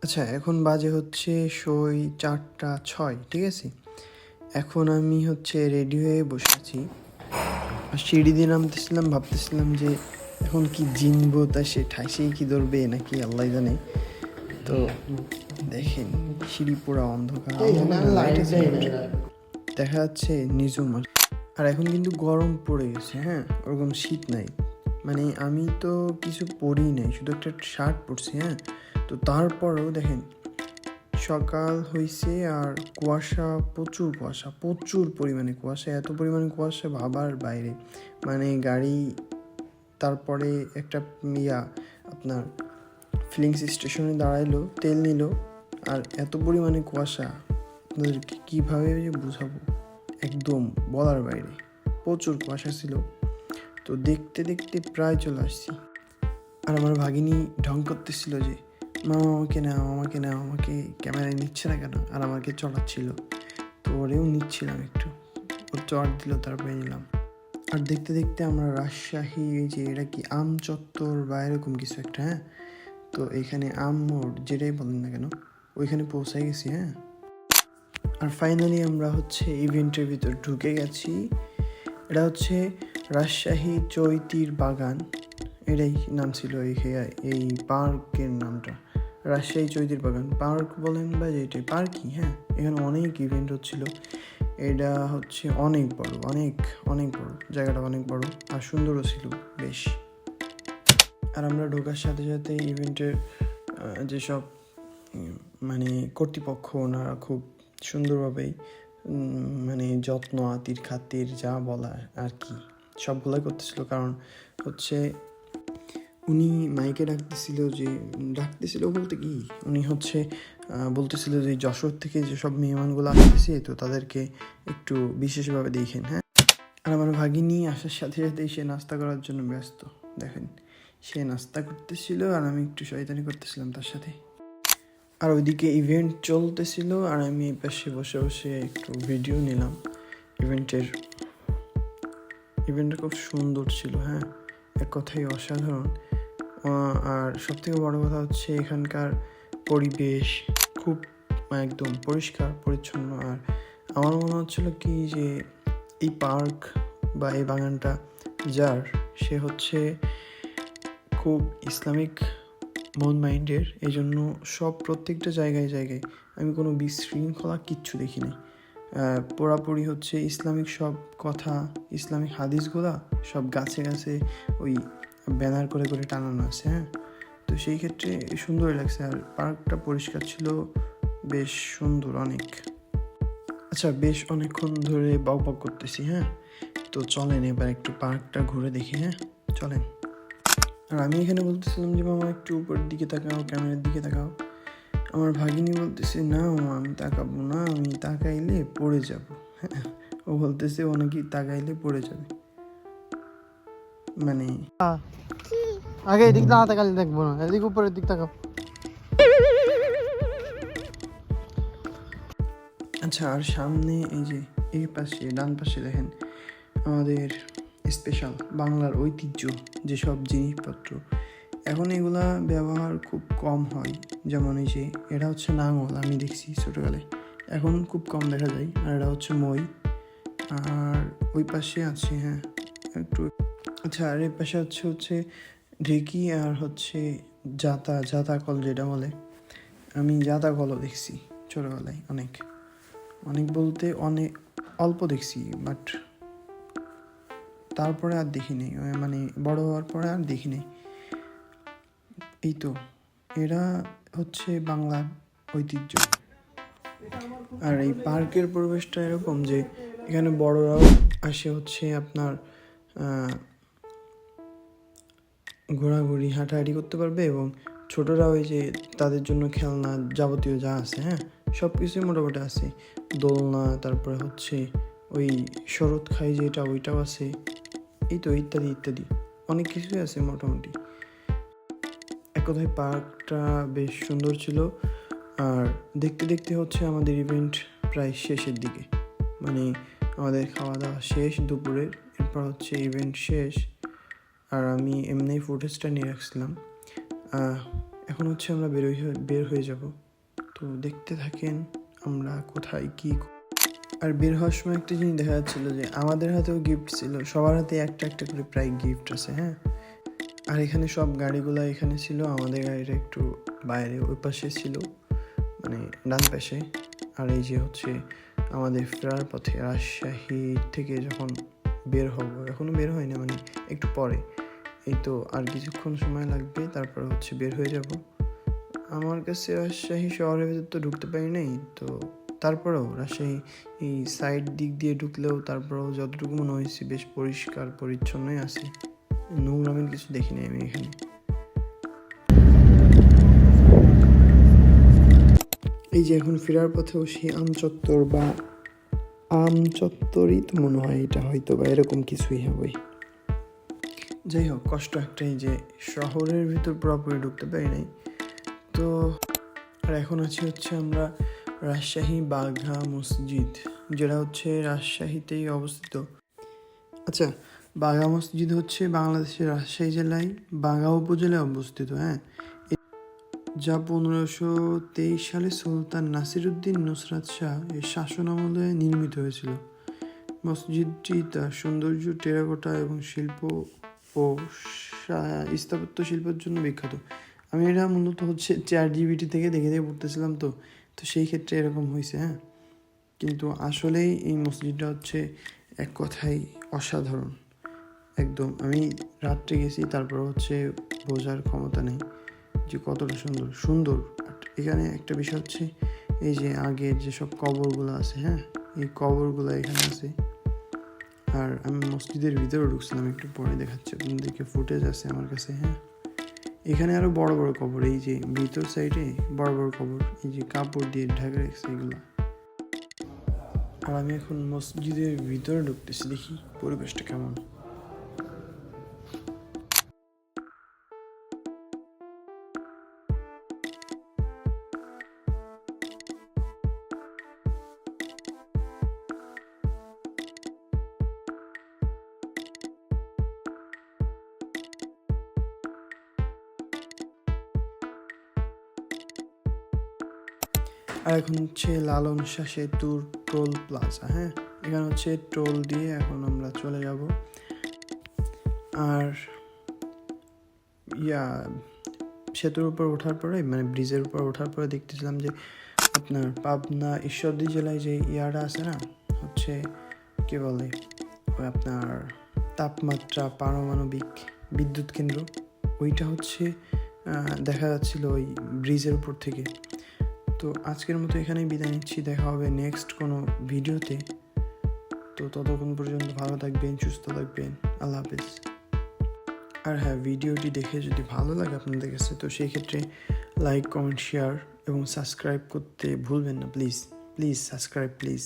আচ্ছা, এখন বাজে হচ্ছে সই 4:06, ঠিক আছে? এখন আমি হচ্ছে রেডি হয়ে বসে আছি। আর সিঁড়ি দিয়ে নামতেছিলাম, ভাবতেছিলাম যে এখন কি জিনবো, তা সে ঠাইসেই কি ধরবে নাকি আল্লাহ জানে। তো দেখেন সিঁড়ি পুরা অন্ধকার, লাইট আছে, দেখা যাচ্ছে নিঝুম। আর এখন কিন্তু গরম পড়ে গেছে, হ্যাঁ, ওরকম শীত নাই। মানে আমি তো কিছু পরি নাই, শুধু একটা শার্ট পরছি, হ্যাঁ। তো তারপরেও দেখেন সকাল হয়েছে আর কুয়াশা, প্রচুর কুয়াশা, প্রচুর পরিমাণে কুয়াশা, এত পরিমাণে কুয়াশা ভাবার বাইরে। মানে গাড়ি তারপরে একটা আপনার ফিলিংস স্টেশনে দাঁড়াইলো, তেল নিল, আর এত পরিমাণে কুয়াশা আপনাদেরকে কীভাবে যে বোঝাবো, একদম বলার বাইরে। প্রচুর কুয়াশা ছিল। তো দেখতে দেখতে প্রায় চলে আসছি। আর আমার ভাগিনী ঢং করতেছিল যে মামা আমাকে নাও, আমাকে নাও, আমাকে ক্যামেরায় নিচ্ছে না কেন, আর আমাকে চড়াচ্ছিল। তো ওরেও নিচ্ছিলাম একটু, ও চড় দিল, তারপরে নিলাম। আর দেখতে দেখতে আমরা রাজশাহী, এই যে এটা কি আম চত্বর বা এরকম কিছু একটা, হ্যাঁ। তো এখানে আম মোড় যেটাই বলেন না কেন, ওইখানে পৌঁছাই গেছি, হ্যাঁ। আর ফাইনালি আমরা হচ্ছে ইভেন্টের ভিতর ঢুকে গেছি। এটা হচ্ছে রাজশাহী চৈতির বাগান, এটাই নাম ছিল এই পার্কের নামটা। রাজশাহী চৈতির বাগান পার্ক বলেন বা যেটাই পার্কই, হ্যাঁ। এখানে অনেক ইভেন্ট হচ্ছিল। এটা হচ্ছে অনেক বড়, অনেক অনেক বড় জায়গাটা, অনেক বড় আর সুন্দরও ছিল বেশ। আর আমরা ঢোকার সাথে সাথে ইভেন্টের যেসব মানে কর্তৃপক্ষ, ওনারা খুব সুন্দরভাবেই মানে যত্ন আতির খাতির যা বলা আর কি সবগুলাই করতেছিল। কারণ হচ্ছে উনি মাইকে ডাকতেছিল বলতে কি, উনি হচ্ছে বলতেছিল যে যশোর থেকে যেসব মেহমানগুলো আসতেছে, তো তাদেরকে একটু বিশেষভাবে দেখেন, হ্যাঁ। আর আমার ভাগিনী আসার সাথে সাথেই সে নাস্তা করার জন্য ব্যস্ত। দেখেন সে নাস্তা করতেছিল আর আমি একটু শয়তানি করতেছিলাম তার সাথে। আর ওইদিকে ইভেন্ট চলতেছিল আর আমি এই পাশে বসে বসে একটু ভিডিও নিলাম। ইভেন্টটা খুব সুন্দর ছিল, হ্যাঁ, এক কথায় অসাধারণ। আর সবথেকে বড় কথা হচ্ছে এখানকার পরিবেশ খুব একদম পরিষ্কার পরিচ্ছন্ন। আর আমার মনে হচ্ছিল কি যে এই পার্ক বা এই বাগানটা যার, সে হচ্ছে খুব ইসলামিক মন মাইন্ডের। এই জন্য প্রত্যেকটা জায়গায় জায়গায় আমি কোনো বিশৃঙ্খলা কিচ্ছু দেখিনি। পুরাপুরি হচ্ছে ইসলামিক সব কথা, ইসলামিক হাদিসগুলা সব গাছে গাছে ওই ব্যানার করে করে টানানো আছে, হ্যাঁ। তো সেই ক্ষেত্রে সুন্দরই লাগছে। আর পার্কটা পরিষ্কার ছিল, বেশ সুন্দর অনেক। আচ্ছা, বেশ অনেকক্ষণ ধরে বক বক করতেছি, হ্যাঁ। তো চলেন এবার একটু পার্কটা ঘুরে দেখি, হ্যাঁ, চলেন। আর আমি এখানে বলতেছিলাম যে মামা একটু উপরের দিকে তাকাও, ক্যামেরার দিকে তাকাও। আমার ভাগিনী বলতেছে না মামা, আমি তাকাবো না, আমি তাকাইলে পড়ে যাব। ও বলতেছে ও নাকি তাকাইলে পড়ে যাবে। মানে আগে এদিক না তাকালে দেখবো না, এদিক উপরের দিক তাকাও। আচ্ছা, আর সামনে এই যে এই পাশে ডান পাশে দেখেন আমাদের স্পেশাল বাংলার ঐতিহ্য যেসব জিনিসপত্র, এখন এগুলা ব্যবহার খুব কম হয়। যেমন এই যে এটা হচ্ছে নাঙল, আমি দেখছি ছোটোবেলায়, এখন খুব কম দেখা যায়। আর এটা হচ্ছে মই। আর ওই পাশে আছে, হ্যাঁ, একটু। আচ্ছা, আর এই পাশে হচ্ছে ঢেকি, আর হচ্ছে জাতা কল যেটা বলে। আমি জাতা কলও দেখছি ছোটোবেলায়, অনেক অনেক বলতে অনেক অল্প দেখছি, বাট তারপরে আর দেখি নেই, মানে বড় হওয়ার পরে আর দেখি নেই। এই তো এরা হচ্ছে বাংলার ঐতিহ্য। আর এই পার্কের পরিবেশটা এরকম যে এখানে বড়রাও আসে হচ্ছে আপনার ঘোরাঘুরি হাঁটাহাঁটি করতে পারবে, এবং ছোটরাও এই যে তাদের জন্য খেলনা যাবতীয় যা আছে, হ্যাঁ, সব কিছুই মোটামুটি আছে। দোলনা, তারপরে হচ্ছে ওই শরৎ খাই যেটা, ওইটাও আছে। এই তো ইত্যাদি ইত্যাদি অনেক কিছুই আছে মোটামুটি। এক কথায় পার্কটা বেশ সুন্দর ছিল। আর দেখতে দেখতে হচ্ছে আমাদের ইভেন্ট প্রায় শেষের দিকে, মানে আমাদের খাওয়া দাওয়া শেষ দুপুরের, এরপর হচ্ছে ইভেন্ট শেষ। আর আমি এমনি ফুটেজটা নিয়ে রাখছিলাম। এখন হচ্ছে আমরা বের হয়ে যাব। তো দেখতে থাকেন আমরা কোথায় কি আর বের হওয়ার সময় একটা জিনিস দেখা যাচ্ছিলো যে আমাদের হাতেও গিফট ছিল, সবার হাতে একটা একটা করে প্রায় গিফট আছে। হ্যাঁ, আর এখানে সব গাড়িগুলো এখানে ছিল, আমাদের গাড়িটা একটু বাইরে ওই পাশে ছিল, মানে ডান পাশে। আর এই যে হচ্ছে আমাদের ফেরার পথে রাজশাহী থেকে যখন বের হব, এখনও বের হয়নি, মানে একটু পরে, এই তো আর কিছুক্ষণ সময় লাগবে, তারপর হচ্ছে বের হয়ে যাব। আমার কাছে রাজশাহী শহরের ভিতর তো ঢুকতে পারি নাই, তো তারপরেও রাজশাহী এই সাইড দিক দিয়ে ঢুকলেও তারপরেও যতটুকু মনে হয়েছে বেশ পরিষ্কার পরিচ্ছন্নই আছে, নোংরামের কিছু দেখি নাই আমি এখানে। এই যে এখন ফেরার পথেও সেই আমচত্বর বা আম চত্বরই তো মনে হয় এটা, হয়তো বা এরকম কিছুই হবে। যাই হোক, কষ্ট একটাই যে শহরের ভিতর পুরোপুরি ঢুকতে পারি নাই। তো আর এখন হচ্ছে আমরা রাজশাহী বাঘা মসজিদ, যেটা হচ্ছে রাজশাহীতেই অবস্থিত। আচ্ছা, বাঘা মসজিদ হচ্ছে বাংলাদেশের রাজশাহী জেলায় বাঘা উপজেলায় অবস্থিত। হ্যাঁ, যা 1523 সালে সুলতান নাসিরউদ্দিন নুসরাত শাহ এর শাসন আমলে নির্মিত হয়েছিল। মসজিদটি তার সৌন্দর্য, টেরাকোটা এবং শিল্প ও স্থাপত্য শিল্পের জন্য বিখ্যাত। আমি এটা মূলত হচ্ছে ChatGPT থেকে দেখে পড়তেছিলাম, তো সেই ক্ষেত্রে এরকম হয়েছে। হ্যাঁ, কিন্তু আসলেই এই মসজিদটা হচ্ছে এক কথায় অসাধারণ একদম। আমি রাত্রে গেছি, তারপর হচ্ছে বোঝার ক্ষমতা নেই যে কতটা সুন্দর। এখানে একটা বিষয় হচ্ছে এই যে আগের যেসব কবরগুলো আছে, হ্যাঁ, এই কবরগুলো এখানে আছে। আর আমি মসজিদের ভিতরে ঢুকছিলাম, একটু পরে দেখাচ্ছি আপনাদেরকে, ফুটেজ আছে আমার কাছে। হ্যাঁ, এখানে আরো বড় বড় কবর, এই যে ভিতর সাইডে বড় বড় কবর, এই যে কাপড় দিয়ে ঢাকা রেখেছে এগুলো। আর আমি এখন মসজিদের ভিতরে ঢুকতেছি, দেখি পরিবেশটা কেমন। আর এখন হচ্ছে লালন শাহ সেতুর টোল প্লাজা। হ্যাঁ, এখানে হচ্ছে টোল দিয়ে এখন আমরা চলে যাব। আর সেতুর উপর ওঠার পরে, মানে ব্রিজের উপর ওঠার পরে দেখতেছিলাম যে আপনার পাবনা ঈশ্বরদী জেলায় যে ইয়াটা আছে না, হচ্ছে কি বলে ওই আপনার তাপমাত্রা পারমাণবিক বিদ্যুৎ কেন্দ্র, ওইটা হচ্ছে দেখা যাচ্ছিল ওই ব্রিজের উপর থেকে। তো আজকের মতো এখানেই বিদায় নিচ্ছি, দেখা হবে নেক্সট কোনো ভিডিওতে। তো ততক্ষণ পর্যন্ত ভালো থাকবেন, সুস্থ থাকবেন, আল্লাহ হাফেজ। আর হ্যাঁ, ভিডিওটি দেখে যদি ভালো লাগে আপনাদের কাছে, তো সেই ক্ষেত্রে লাইক, কমেন্ট, শেয়ার এবং সাবস্ক্রাইব করতে ভুলবেন না, প্লিজ সাবস্ক্রাইব প্লিজ।